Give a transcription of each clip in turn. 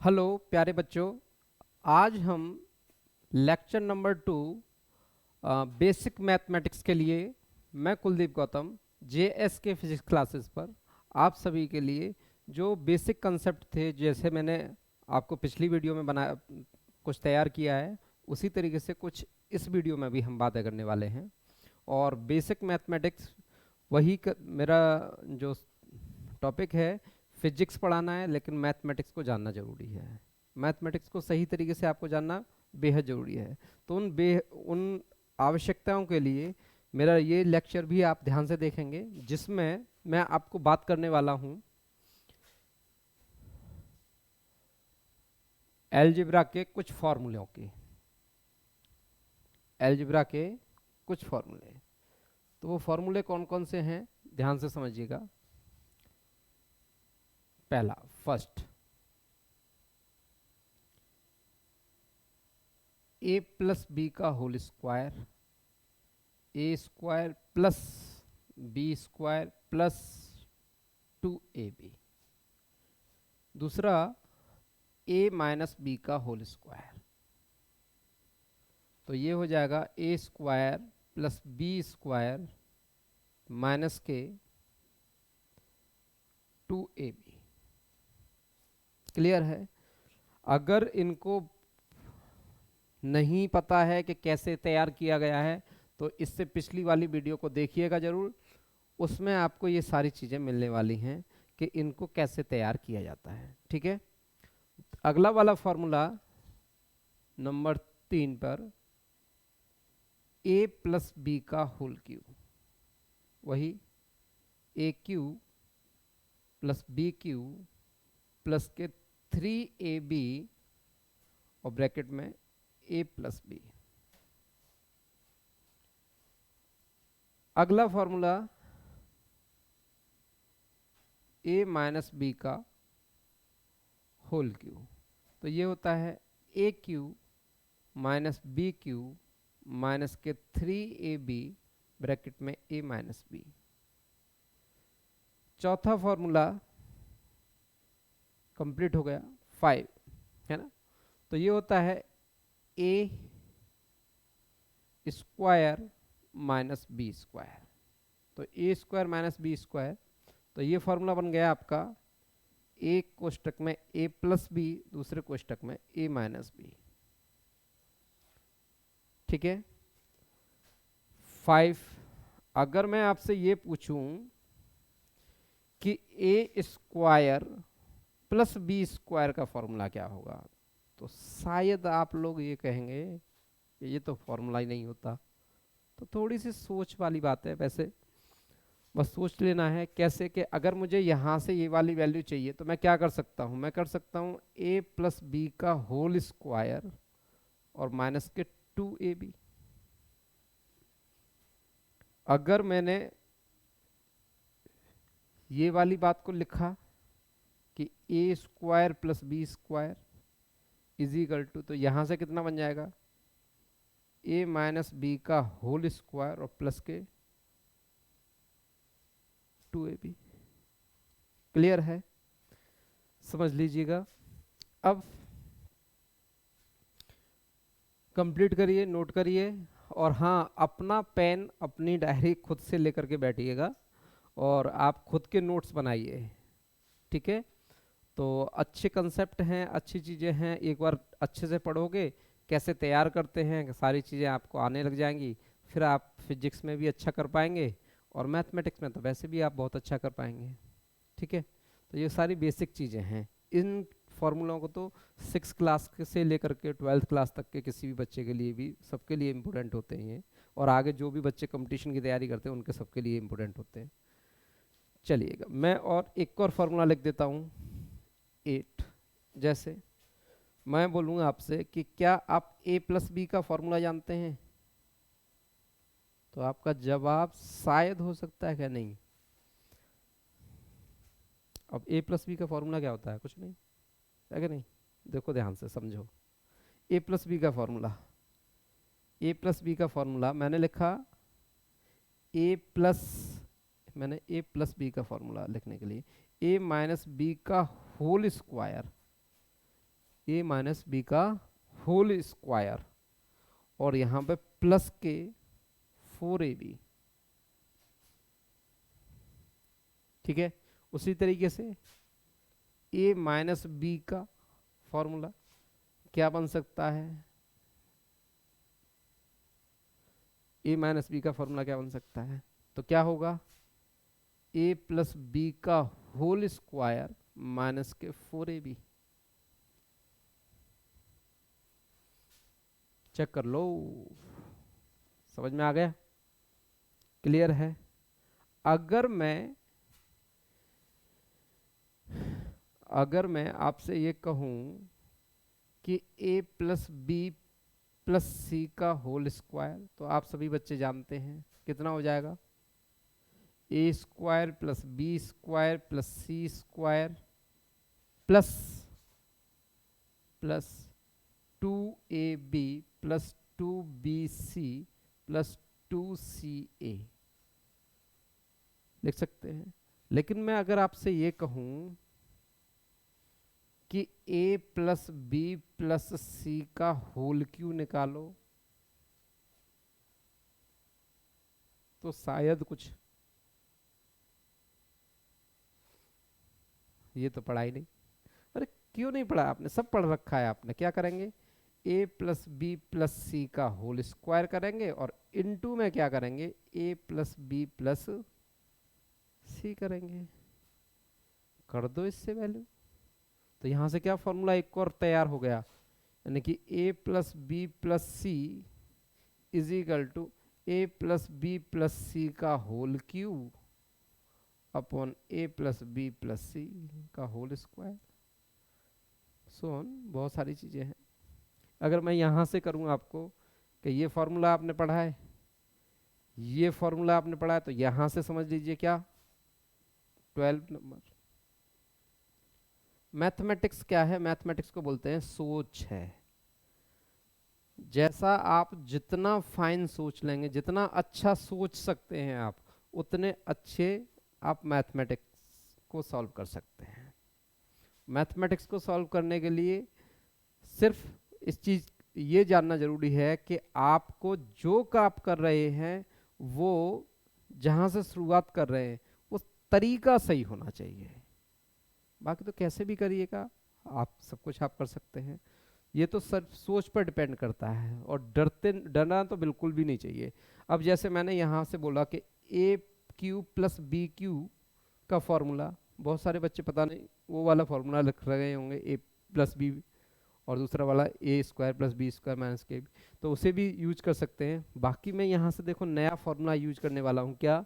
Hello प्यारे बच्चों। आज हम लेक्चर नंबर 2 बेसिक मैथमेटिक्स के लिए मैं कुलदीप गौतम जेएस के फिजिक्स क्लासेस पर आप सभी के लिए जो बेसिक कंसेप्ट थे, जैसे मैंने आपको पिछली वीडियो में बनाया कुछ तैयार किया है, उसी तरीके से कुछ इस वीडियो में भी हम बातें करने वाले हैं। और बेसिक मैथमेटिक्स मेरा जो टॉपिक है, फिजिक्स पढ़ाना है, लेकिन मैथमेटिक्स को जानना ज़रूरी है। मैथमेटिक्स को सही तरीके से आपको जानना बेहद ज़रूरी है। तो उन आवश्यकताओं के लिए मेरा ये लेक्चर भी आप ध्यान से देखेंगे, जिसमें मैं आपको बात करने वाला हूँ अलजेब्रा के कुछ फार्मूलों की। अलजेब्रा के कुछ फार्मूले, तो वो फार्मूले कौन कौन से हैं, ध्यान से समझिएगा। पहला, फर्स्ट, ए प्लस बी का whole square, A square plus B square plus 2ab। दूसरा, ए माइनस बी का होल स्क्वायर, तो ये हो जाएगा A square plus B square minus के 2ab। क्लियर है? अगर इनको नहीं पता है कि कैसे तैयार किया गया है, तो इससे पिछली वाली वीडियो को देखिएगा जरूर। उसमें आपको ये सारी चीज़ें मिलने वाली हैं कि इनको कैसे तैयार किया जाता है। ठीक है, अगला वाला फॉर्मूला नंबर 3 पर, ए प्लस बी का होल क्यूब, वही A cube plus B cube plus के 3ab और ब्रैकेट में ए प्लस बी। अगला फॉर्मूला ए माइनस बी का होल क्यूब, तो ये होता है A cube minus B cube minus के 3ab ब्रैकेट में ए माइनस बी। चौथा फॉर्मूला कंप्लीट हो गया, 5, है ना। तो ये होता है A square minus B square, तो A square minus B square, तो ये फॉर्मूला बन गया आपका एक कोष्टक में ए प्लस बी, दूसरे कोष्टक में ए माइनस बी। ठीक है। 5, अगर मैं आपसे ये पूछूं कि A square plus B square का फॉर्मूला क्या होगा, तो शायद आप लोग ये कहेंगे कि ये तो फॉर्मूला ही नहीं होता। तो थोड़ी सी सोच वाली बात है, वैसे बस सोच लेना है कैसे कि अगर मुझे यहाँ से ये वाली वैल्यू चाहिए तो मैं क्या कर सकता हूँ, मैं कर सकता हूँ ए प्लस बी का होल स्क्वायर और माइनस के 2ab। अगर मैंने ये वाली बात को लिखा कि A square plus B square is equal to, तो यहाँ से कितना बन जाएगा, ए माइनस बी का होल स्क्वायर और प्लस के 2ab। क्लियर है? समझ लीजिएगा। अब कंप्लीट करिए, नोट करिए, और हाँ, अपना पेन अपनी डायरी खुद से लेकर के बैठिएगा और आप खुद के नोट्स बनाइए। ठीक है, तो अच्छे कंसेप्ट हैं, अच्छी चीज़ें हैं, एक बार अच्छे से पढ़ोगे, कैसे तैयार करते हैं, सारी चीज़ें आपको आने लग जाएंगी। फिर आप फिजिक्स में भी अच्छा कर पाएंगे और मैथमेटिक्स में तो वैसे भी आप बहुत अच्छा कर पाएंगे। ठीक है, तो ये सारी बेसिक चीज़ें हैं। इन फॉर्मूलों को तो 6 क्लास से लेकर के 12th क्लास तक के किसी भी बच्चे के लिए भी, सबके लिए इम्पोर्टेंट होते हैं ये, और आगे जो भी बच्चे कंपटीशन की तैयारी करते हैं उनके सबके लिए इम्पोर्टेंट होते हैं। चलिएगा, मैं और एक और फार्मूला लिख देता हूँ, 8। जैसे मैं बोलूँगा आपसे कि क्या आप ए प्लस बी का फॉर्मूला जानते हैं, तो आपका जवाब शायद हो सकता है क्या नहीं। अब ए प्लस बी का फॉर्मूला क्या होता है, कुछ नहीं है कि नहीं। देखो ध्यान से समझो, ए प्लस बी का फॉर्मूला, ए प्लस बी का फॉर्मूला मैंने लिखा ए प्लस, मैंने ए प्लस बी का फॉर्मूला लिखने के लिए ए माइनस बी का होल स्क्वायर ए माइनस बी का होल स्क्वायर और यहाँ पे प्लस के 4ab। ठीक है, उसी तरीके से ए माइनस बी का फॉर्मूला क्या बन सकता है, ए माइनस बी का फॉर्मूला क्या बन सकता है, तो क्या होगा ए प्लस बी का होल स्क्वायर माइनस के 4ab। चेक कर लो, समझ में आ गया, क्लियर है। अगर मैं आपसे ये कहूं कि a plus B plus C का होल स्क्वायर, तो आप सभी बच्चे जानते हैं कितना हो जाएगा, A square plus B square plus C square plus plus 2ab plus 2bc plus 2ca लिख सकते हैं। लेकिन मैं अगर आपसे ये कहूं कि a plus B plus C का होल क्यू निकालो, तो शायद कुछ, ये तो पढ़ा ही नहीं। अरे क्यों नहीं पढ़ा आपने, सब पढ़ रखा है आपने। क्या करेंगे, a plus B plus C का होल स्क्वायर करेंगे और इनटू में क्या करेंगे, a प्लस बी प्लस सी करेंगे। कर दो इससे वैल्यू, तो यहां से क्या फॉर्मूला एक और तैयार हो गया, यानी कि a plus B plus C is equal to A plus B plus C का whole cube upon A plus B plus C का होल स्क्वायर। सो ऑन, बहुत सारी चीजें हैं। अगर मैं यहां से करूं आपको कि ये फॉर्मूला आपने पढ़ा है, ये फॉर्मूला आपने पढ़ा है, तो यहां से समझ लीजिए क्या, 12 नंबर। मैथमेटिक्स क्या है, मैथमेटिक्स को बोलते हैं सोच है। जैसा आप जितना फाइन सोच लेंगे, जितना अच्छा सोच सकते हैं आप, उतने अच्छे आप मैथमेटिक्स को सॉल्व कर सकते हैं। मैथमेटिक्स को सॉल्व करने के लिए सिर्फ इस चीज ये जानना जरूरी है कि आपको जो आप कर रहे हैं वो जहां से शुरुआत कर रहे हैं वो तरीका सही होना चाहिए। बाकी तो कैसे भी करिएगा आप, सब कुछ आप कर सकते हैं। ये तो सिर्फ सोच पर डिपेंड करता है, और डरना तो बिल्कुल भी नहीं चाहिए। अब जैसे मैंने यहाँ से बोला कि ए क्यू प्लस बी क्यू का फॉर्मूला, बहुत सारे बच्चे पता नहीं वो वाला फॉर्मूला लिख रहे होंगे, ए प्लस बी, और दूसरा वाला A square plus B square minus के, तो उसे भी यूज कर सकते हैं। बाकी मैं यहाँ से देखो नया फॉर्मूला यूज करने वाला हूँ, क्या,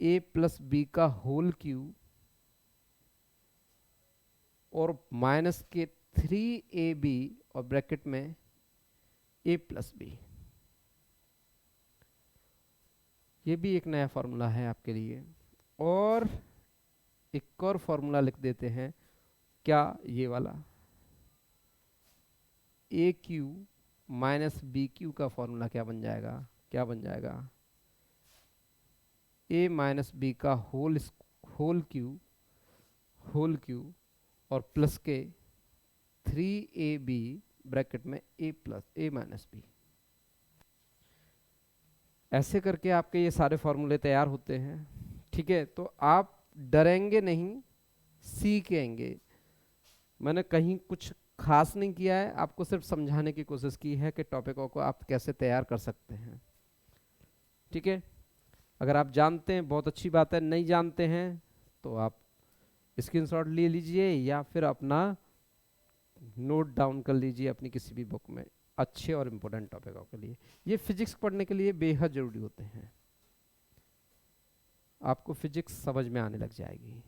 ए प्लस बी का होल क्यूब और माइनस के 3ab और ब्रैकेट में a प्लस बी। ये भी एक नया फॉर्मूला है आपके लिए। और एक और फॉर्मूला लिख देते हैं, क्या, ये वाला ए क्यू माइनस बी क्यू का फॉर्मूला क्या बन जाएगा, क्या बन जाएगा, ए माइनस बी का होल क्यू और प्लस के 3ab ब्रैकेट में ए माइनस बी। ऐसे करके आपके ये सारे फॉर्मूले तैयार होते हैं। ठीक है, तो आप डरेंगे नहीं, सीखेंगे। मैंने कहीं कुछ खास नहीं किया है, आपको सिर्फ समझाने की कोशिश की है कि टॉपिकों को आप कैसे तैयार कर सकते हैं। ठीक है, अगर आप जानते हैं बहुत अच्छी बात है, नहीं जानते हैं तो आप स्क्रीनशॉट ले लीजिए या फिर अपना नोट डाउन कर लीजिए अपनी किसी भी बुक में, अच्छे और इम्पोर्टेंट टॉपिकों के लिए। ये फिजिक्स पढ़ने के लिए बेहद जरूरी होते हैं। आपको फिजिक्स समझ में आने लग जाएगी।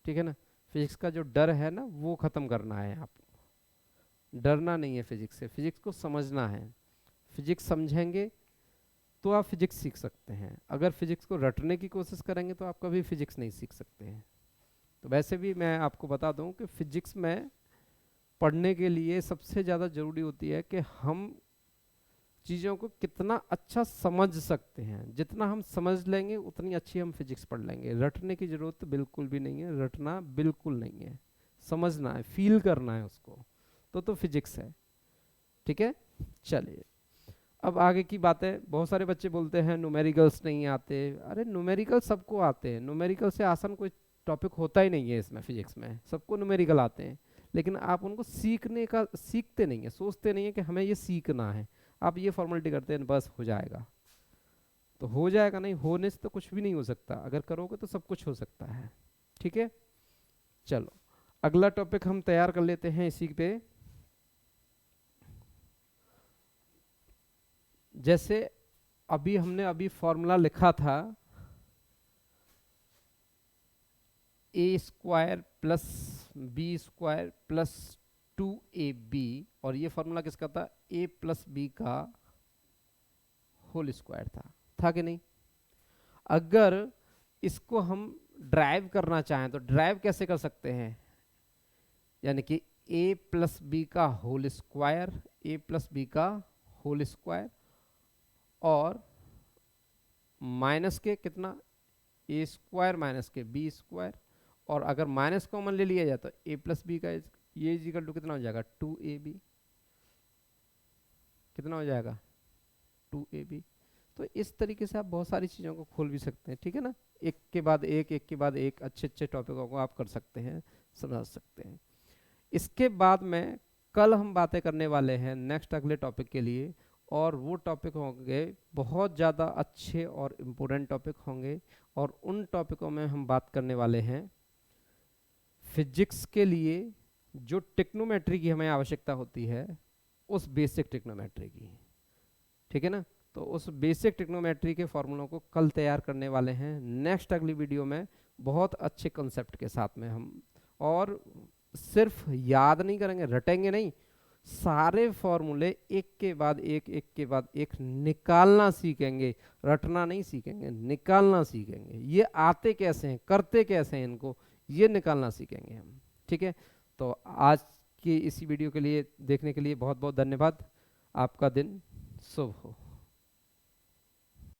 ठीक है ना, फिजिक्स का जो डर है ना वो खत्म करना है आपको। डरना नहीं है फिजिक्स से, फिजिक्स को समझना है। फिजिक्स समझेंगे तो आप फिजिक्स सीख सकते हैं। अगर फिजिक्स को रटने की कोशिश करेंगे तो आप कभी फिजिक्स नहीं सीख सकते हैं। तो वैसे भी मैं आपको बता दूं कि फिजिक्स में पढ़ने के लिए सबसे ज़्यादा ज़रूरी होती है कि हम चीज़ों को कितना अच्छा समझ सकते हैं। जितना हम समझ लेंगे उतनी अच्छी हम फिजिक्स पढ़ लेंगे। रटने की ज़रूरत बिल्कुल भी नहीं है, रटना बिल्कुल नहीं है, समझना है, फील करना है उसको, तो फिजिक्स है। ठीक है, चलिए अब आगे की बातें। बहुत सारे बच्चे बोलते हैं न्यूमेरिकल्स नहीं आते। अरे न्यूमेरिकल सबको आते हैं, न्यूमेरिकल से आसान कोई टॉपिक होता ही नहीं है इसमें, फिजिक्स में सबको न्यूमेरिकल आते हैं, लेकिन आप उनको सीखते नहीं है, सोचते नहीं है कि हमें ये सीखना है। आप ये फॉर्मेलिटी करते हैं बस हो जाएगा, तो हो जाएगा नहीं, होने से तो कुछ भी नहीं हो सकता, अगर करोगे तो सब कुछ हो सकता है। ठीक है, चलो अगला टॉपिक हम तैयार कर लेते हैं इसी पे। जैसे हमने फॉर्मूला लिखा था a² plus b² plus 2ab, और ये फॉर्मूला किसका था, a प्लस बी का होल स्क्वायर था कि नहीं। अगर इसको हम ड्राइव करना चाहें तो ड्राइव कैसे कर सकते हैं, यानी कि a प्लस बी का whole square, a plus B का होल स्क्वायर, और माइनस के कितना, a² माइनस के b², और अगर माइनस कॉमन ले लिया जाए तो a प्लस बी का ये इक्वल टू कितना हो जाएगा, 2ab, कितना हो जाएगा 2ab। तो इस तरीके से आप बहुत सारी चीज़ों को खोल भी सकते हैं। ठीक है ना, एक के बाद एक अच्छे अच्छे टॉपिकों को आप कर सकते हैं, समझ सकते हैं। इसके बाद में कल हम बातें करने वाले हैं नेक्स्ट अगले टॉपिक के लिए, और वो टॉपिक होंगे बहुत ज़्यादा अच्छे और इम्पोर्टेंट टॉपिक होंगे, और उन टॉपिकों में हम बात करने वाले हैं फिजिक्स के लिए जो टेक्नोमेट्री की हमें आवश्यकता होती है, उस बेसिक टेक्नोमेट्री की। ठीक है ना, तो उस बेसिक टेक्नोमेट्री के फॉर्मूलों को कल तैयार करने वाले हैं नेक्स्ट अगली वीडियो में, बहुत अच्छे कंसेप्ट के साथ में हम। और सिर्फ याद नहीं करेंगे, रटेंगे नहीं, सारे फॉर्मूले एक के बाद एक निकालना सीखेंगे, रटना नहीं सीखेंगे, निकालना सीखेंगे। ये आते कैसे हैं, करते कैसे हैं इनको, ये निकालना सीखेंगे हम। ठीक है, तो आज की इसी वीडियो के लिए देखने के लिए बहुत बहुत धन्यवाद। आपका दिन शुभ हो।